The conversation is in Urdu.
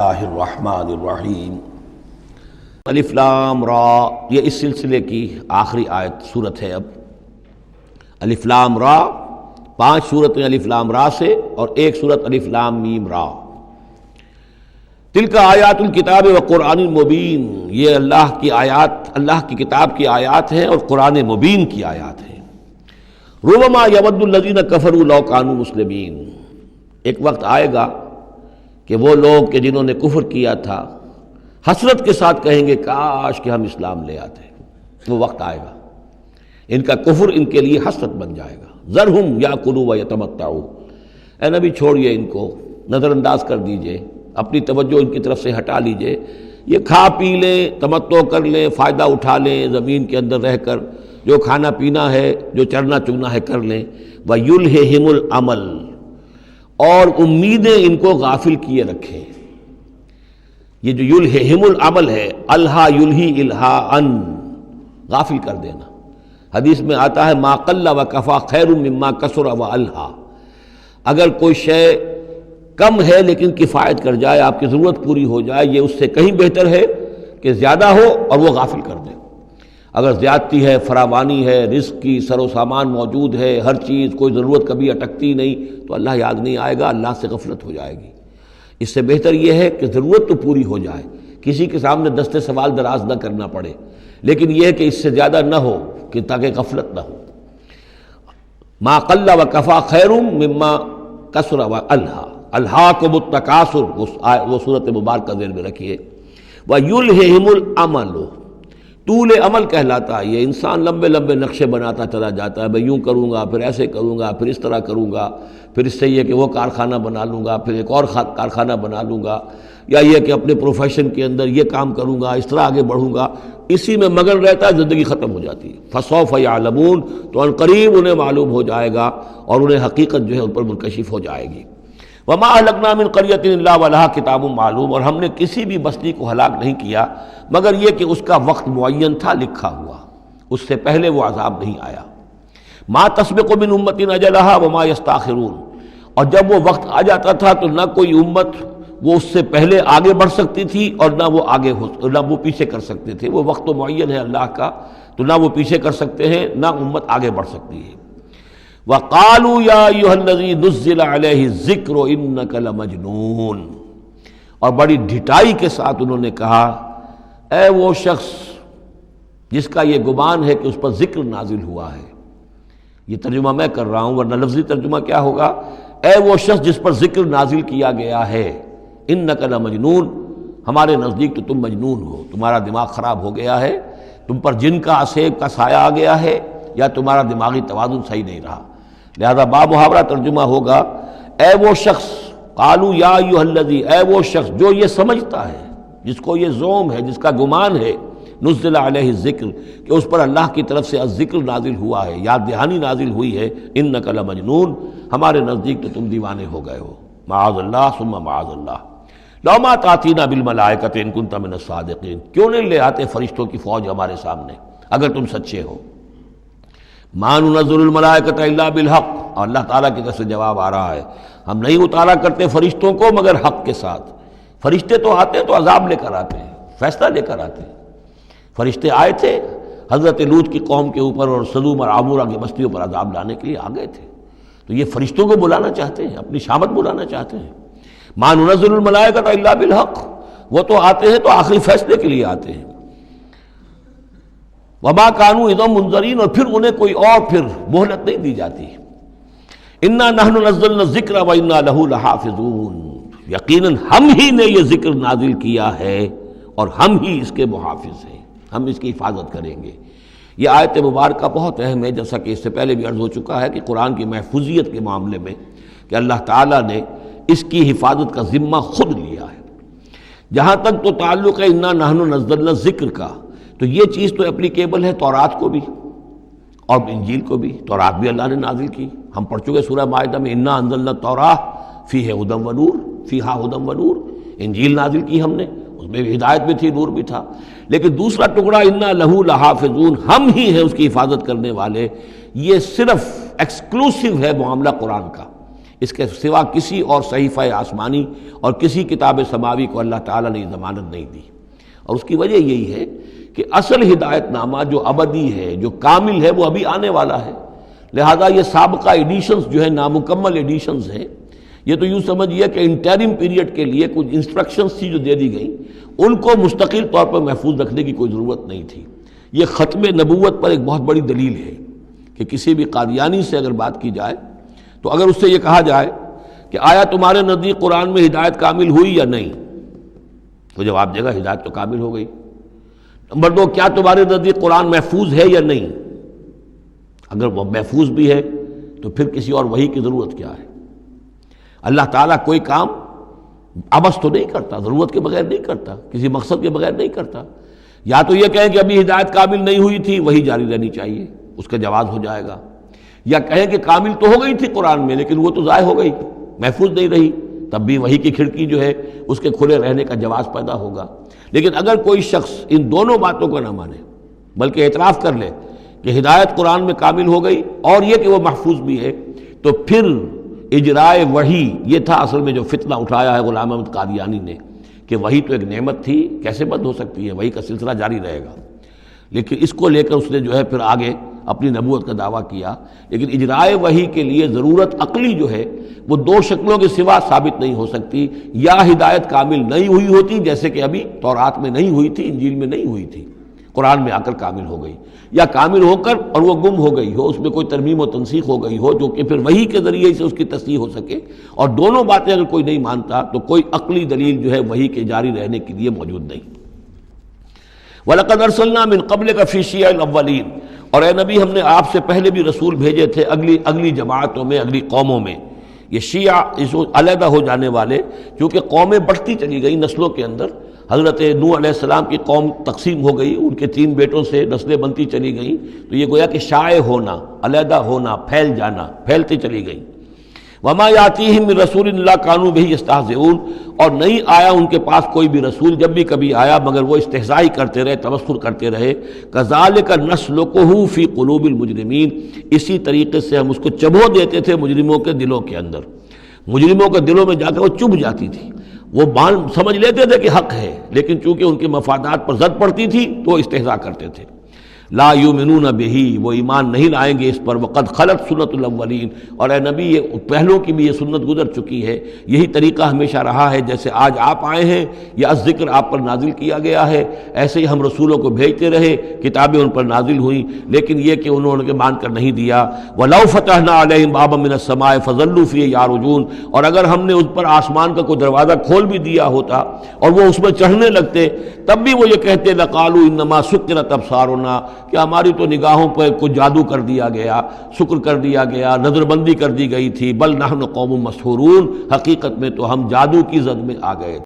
اللہ الرحمن الرحیم۔ الف لام را، یہ اس سلسلے کی آخری آیت سورت ہے۔ اب الف لام را، 5 سورتیں الف لام را سے اور ایک سورت الف لام میم را۔ تلک آیات الکتاب و قرآن مبین، یہ اللہ کی آیات، اللہ کی کتاب کی آیات ہیں اور قرآن مبین کی آیات ہیں۔ ربما یود الذین کفروا لو کانوا مسلمین، ایک وقت آئے گا کہ وہ لوگ کہ جنہوں نے کفر کیا تھا حسرت کے ساتھ کہیں گے کاش کہ ہم اسلام لے آتے۔ وہ وقت آئے گا، ان کا کفر ان کے لیے حسرت بن جائے گا۔ ذرہم یاکلوا ویتمتعوا، اے نبی چھوڑیے ان کو، نظر انداز کر دیجئے، اپنی توجہ ان کی طرف سے ہٹا لیجئے، یہ کھا پی لیں، تمتع کر لیں، فائدہ اٹھا لیں، زمین کے اندر رہ کر جو کھانا پینا ہے، جو چرنا چگنا ہے کر لیں۔ وَيُلْهِهِمُ الْعَمَلُ، اور امیدیں ان کو غافل کیے رکھیں۔ یہ جو یلہہم العمل ہے، الہا یلہی الہاءً، غافل کر دینا۔ حدیث میں آتا ہے ما قل و کفا خیر مما کثر و الہا، اگر کوئی شے کم ہے لیکن کفایت کر جائے، آپ کی ضرورت پوری ہو جائے، یہ اس سے کہیں بہتر ہے کہ زیادہ ہو اور وہ غافل کر دے۔ اگر زیادتی ہے، فراوانی ہے، رزق کی سر و سامان موجود ہے، ہر چیز، کوئی ضرورت کبھی اٹکتی نہیں، تو اللہ یاد نہیں آئے گا، اللہ سے غفلت ہو جائے گی۔ اس سے بہتر یہ ہے کہ ضرورت تو پوری ہو جائے، کسی کے سامنے دست سوال دراز نہ کرنا پڑے، لیکن یہ ہے کہ اس سے زیادہ نہ ہو کہ تاکہ غفلت نہ ہو۔ ما قل و کفا خیر مما کثر و الہا، الہاکم التکاثر، وہ صورت مبارکہ ذہن میں رکھیے۔ وَيُلْهِهِمُ الْعَمَلُ، طول عمل کہلاتا ہے، یہ انسان لمبے لمبے نقشے بناتا چلا جاتا ہے، میں یوں کروں گا، پھر ایسے کروں گا، پھر اس طرح کروں گا، پھر اس سے یہ کہ وہ کارخانہ بنا لوں گا، پھر ایک اور کارخانہ بنا لوں گا، یا یہ کہ اپنے پروفیشن کے اندر یہ کام کروں گا، اس طرح آگے بڑھوں گا، اسی میں مگن رہتا ہے، زندگی ختم ہو جاتی ہے۔ فَسَوْفَ يَعْلَمُونَ، تو ان قریب انہیں معلوم ہو جائے گا اور انہیں حقیقت جو ہے ان پر منکشف ہو جائے گی۔ وَمَا أَهْلَكْنَا مِنْ قَرْيَةٍ إِلَّا وَلَهَا کِتَابٌ معلوم، اور ہم نے کسی بھی بستی کو ہلاک نہیں کیا مگر یہ کہ اس کا وقت معین تھا، لکھا ہوا، اس سے پہلے وہ عذاب نہیں آیا۔ مَا تَسْبِقُ مِنْ أُمَّةٍ أَجَلَهَا وَمَا يَسْتَأْخِرُونَ، اور جب وہ وقت آ جاتا تھا تو نہ کوئی امت وہ اس سے پہلے آگے بڑھ سکتی تھی اور نہ وہ پیچھے کر سکتے تھے۔ وہ وقت تو معین ہے اللہ کا، تو نہ وہ پیچھے کر سکتے ہیں نہ امت آگے بڑھ سکتی ہے۔ وَقَالُوا يَا أَيُّهَا الَّذِي نُزِّلَ عَلَيْهِ الذِّكْرُ إِنَّكَ لَمَجْنُونَ، اور بڑی ڈھٹائی کے ساتھ انہوں نے کہا اے وہ شخص جس کا یہ گمان ہے کہ اس پر ذکر نازل ہوا ہے۔ یہ ترجمہ میں کر رہا ہوں، ورنہ لفظی ترجمہ کیا ہوگا؟ اے وہ شخص جس پر ذکر نازل کیا گیا ہے، إِنَّكَ لَمَجْنُونَ، ہمارے نزدیک تو تم مجنون ہو، تمہارا دماغ خراب ہو گیا ہے، تم پر جن کا عصیب کا سایہ آ گیا ہے، یا تمہارا دماغی توازن صحیح نہیں رہا۔ لہذا بامحاورہ ترجمہ ہوگا اے وہ شخص، قالوا یا ایھا الذی، اے وہ شخص جو یہ سمجھتا ہے، جس کو یہ زوم ہے، جس کا گمان ہے، نزل علیہ الذکر، کہ اس پر اللہ کی طرف سے الذکر نازل ہوا ہے، یاد دہانی نازل ہوئی ہے، انک لمجنون، ہمارے نزدیک تو تم دیوانے ہو گئے ہو۔ معاذ اللہ ثم معاذ اللہ، لو ما تاتینا بالملائکۃ ان کنت من الصادقین، کیوں نہیں لے آتے فرشتوں کی فوج ہمارے سامنے اگر تم سچے ہو۔ ما ننزل الملائکۃ الا بالحق، اور اللہ تعالیٰ کی طرف سے جواب آ رہا ہے ہم نہیں اتارا کرتے فرشتوں کو مگر حق کے ساتھ۔ فرشتے تو آتے ہیں تو عذاب لے کر آتے ہیں، فیصلہ لے کر آتے ہیں۔ فرشتے آئے تھے حضرت لوط کی قوم کے اوپر اور سدوم اور عمورہ کی بستیوں پر عذاب لانے کے لیے آ گئے تھے، تو یہ فرشتوں کو بلانا چاہتے ہیں، اپنی شامت بلانا چاہتے ہیں۔ ما ننزل الملائکۃ الا بالحق، وہ تو آتے ہیں تو آخری فیصلے کے لیے آتے ہیں۔ وما کانوا اذا منذرین، اور پھر انہیں کوئی اور پھر مہلت نہیں دی جاتی۔ انا نحن نزلنا الذکر وانا لہ لحافظون، یقیناً ہم ہی نے یہ ذکر نازل کیا ہے اور ہم ہی اس کے محافظ ہیں، ہم اس کی حفاظت کریں گے۔ یہ آیت مبارکہ بہت اہم ہے، جیسا کہ اس سے پہلے بھی عرض ہو چکا ہے کہ قرآن کی محفوظیت کے معاملے میں کہ اللہ تعالیٰ نے اس کی حفاظت کا ذمہ خود لیا ہے۔ جہاں تک تو تعلق ہے انا نحن نزلنا الذکر کا، تو یہ چیز تو اپلیکیبل ہے تورات کو بھی اور انجیل کو بھی۔ تورات بھی اللہ نے نازل کی، ہم پڑھ چکے سورہ مائدہ میں انا انزلنا التوراۃ فیہا ھدی ونور، فیہا ھدی ونور۔ انجیل نازل کی ہم نے، اس میں بھی ہدایت بھی تھی، نور بھی تھا۔ لیکن دوسرا ٹکڑا انا لہ لحافظون، ہم ہی ہیں اس کی حفاظت کرنے والے، یہ صرف ایکسکلوسیو ہے معاملہ قرآن کا۔ اس کے سوا کسی اور صحیفہ آسمانی اور کسی کتاب سماوی کو اللہ تعالیٰ نے ضمانت نہیں دی۔ اور اس کی وجہ یہی ہے کہ اصل ہدایت نامہ جو ابدی ہے، جو کامل ہے، وہ ابھی آنے والا ہے۔ لہذا یہ سابقہ ایڈیشنز جو ہے نامکمل ایڈیشنز ہیں، یہ تو یوں سمجھیے کہ انٹرم پیریڈ کے لیے کچھ انسٹرکشنز تھی جو دے دی گئیں، ان کو مستقل طور پر محفوظ رکھنے کی کوئی ضرورت نہیں تھی۔ یہ ختم نبوت پر ایک بہت بڑی دلیل ہے کہ کسی بھی قادیانی سے اگر بات کی جائے تو اگر اس سے یہ کہا جائے کہ آیا تمہارے نزدیک قرآن میں ہدایت کامل ہوئی یا نہیں، تو جواب دے گا ہدایت تو کامل ہو گئی۔ نمبر 2، کیا تمہارے نزدیک قرآن محفوظ ہے یا نہیں؟ اگر وہ محفوظ بھی ہے تو پھر کسی اور وحی کی ضرورت کیا ہے؟ اللہ تعالیٰ کوئی کام عبث تو نہیں کرتا، ضرورت کے بغیر نہیں کرتا، کسی مقصد کے بغیر نہیں کرتا۔ یا تو یہ کہیں کہ ابھی ہدایت کامل نہیں ہوئی تھی، وہی جاری رہنی چاہیے، اس کا جواز ہو جائے گا۔ یا کہیں کہ کامل تو ہو گئی تھی قرآن میں لیکن وہ تو ضائع ہو گئی، محفوظ نہیں رہی، تب بھی وحی کی کھڑکی جو ہے اس کے کھلے رہنے کا جواز پیدا ہوگا۔ لیکن اگر کوئی شخص ان دونوں باتوں کو نہ مانے بلکہ اعتراف کر لے کہ ہدایت قرآن میں کامل ہو گئی اور یہ کہ وہ محفوظ بھی ہے، تو پھر اجرائے وحی، یہ تھا اصل میں جو فتنہ اٹھایا ہے غلام احمد قادیانی نے کہ وحی تو ایک نعمت تھی، کیسے بند ہو سکتی ہے، وحی کا سلسلہ جاری رہے گا۔ لیکن اس کو لے کر اس نے جو ہے پھر آگے اپنی نبوت کا دعویٰ کیا۔ لیکن اجرائے وحی کے لیے ضرورت عقلی جو ہے وہ دو شکلوں کے سوا ثابت نہیں ہو سکتی، یا ہدایت کامل نہیں ہوئی ہوتی جیسے کہ ابھی تورات میں نہیں ہوئی تھی، انجیل میں نہیں ہوئی تھی، قرآن میں آ کر کامل ہو گئی، یا کامل ہو کر اور وہ گم ہو گئی ہو، اس میں کوئی ترمیم و تنسیخ ہو گئی ہو جو کہ پھر وحی کے ذریعے سے اس کی تصحیح ہو سکے۔ اور دونوں باتیں اگر کوئی نہیں مانتا تو کوئی عقلی دلیل جو ہے وحی کے جاری رہنے کے لیے موجود نہیں۔ وَلَقَدْ أَرْسَلْنَا مِن قَبْلِكَ فِي شِيَعِ الْأَوَّلِينَ، اور اے نبی ہم نے آپ سے پہلے بھی رسول بھیجے تھے اگلی جماعتوں میں، اگلی قوموں میں۔ یہ شیعہ اس علیحدہ ہو جانے والے، کیونکہ قومیں بڑھتی چلی گئی نسلوں کے اندر۔ حضرت نوح علیہ السلام کی قوم تقسیم ہو گئی، ان کے 3 بیٹوں سے نسلیں بنتی چلی گئیں، تو یہ گویا کہ شائع ہونا، علیحدہ ہونا، پھیل جانا، پھیلتی چلی گئیں۔ وما یاتیہم من رسول الا کانوا بہ یستہزئون، اور نہیں آیا ان کے پاس کوئی بھی رسول، جب بھی کبھی آیا مگر وہ استہزائی کرتے رہے، تمسخر کرتے رہے۔ کذالک نسلکہ فی قلوب المجرمین، اسی طریقے سے ہم اس کو چبھو دیتے تھے مجرموں کے دلوں کے اندر۔ مجرموں کے دلوں میں جا کر وہ چبھ جاتی تھی، وہ سمجھ لیتے تھے کہ حق ہے، لیکن چونکہ ان کے مفادات پر زد پڑتی تھی تو وہ استہزاء کرتے تھے۔ لا یؤمنون بہ، وہ ایمان نہیں لائیں گے اس پر۔ وقد خلت سنت الاولین، اور اے نبی یہ پہلوں کی بھی یہ سنت گزر چکی ہے، یہی طریقہ ہمیشہ رہا ہے، جیسے آج آپ آئے ہیں یا ذکر آپ پر نازل کیا گیا ہے، ایسے ہی ہم رسولوں کو بھیجتے رہے، کتابیں ان پر نازل ہوئیں، لیکن یہ کہ انہوں نے مان کر نہیں دیا۔ وَلَوْ فَتَحْنَا عَلَيْهِمْ بَابًا مِّنَ السَّمَاءِ فَظَلُّوا فِيهِ يَعْرُجُونَ، اور اگر ہم نے ان پر آسمان کا کوئی دروازہ کھول بھی دیا ہوتا اور وہ اس میں چڑھنے لگتے، تب بھی وہ یہ کہتے لَقَالُوا إِنَّمَا سُكِّرَتْ أَبْصَارُنَا، کہ ہماری تو نگاہوں پر کچھ جادو کر دیا گیا، شکر کر دیا گیا، نظر بندی کر دی گئی تھی۔ بل نحن قوم مسحورون، حقیقت میں تو ہم جادو کی زد میں آ گئے۔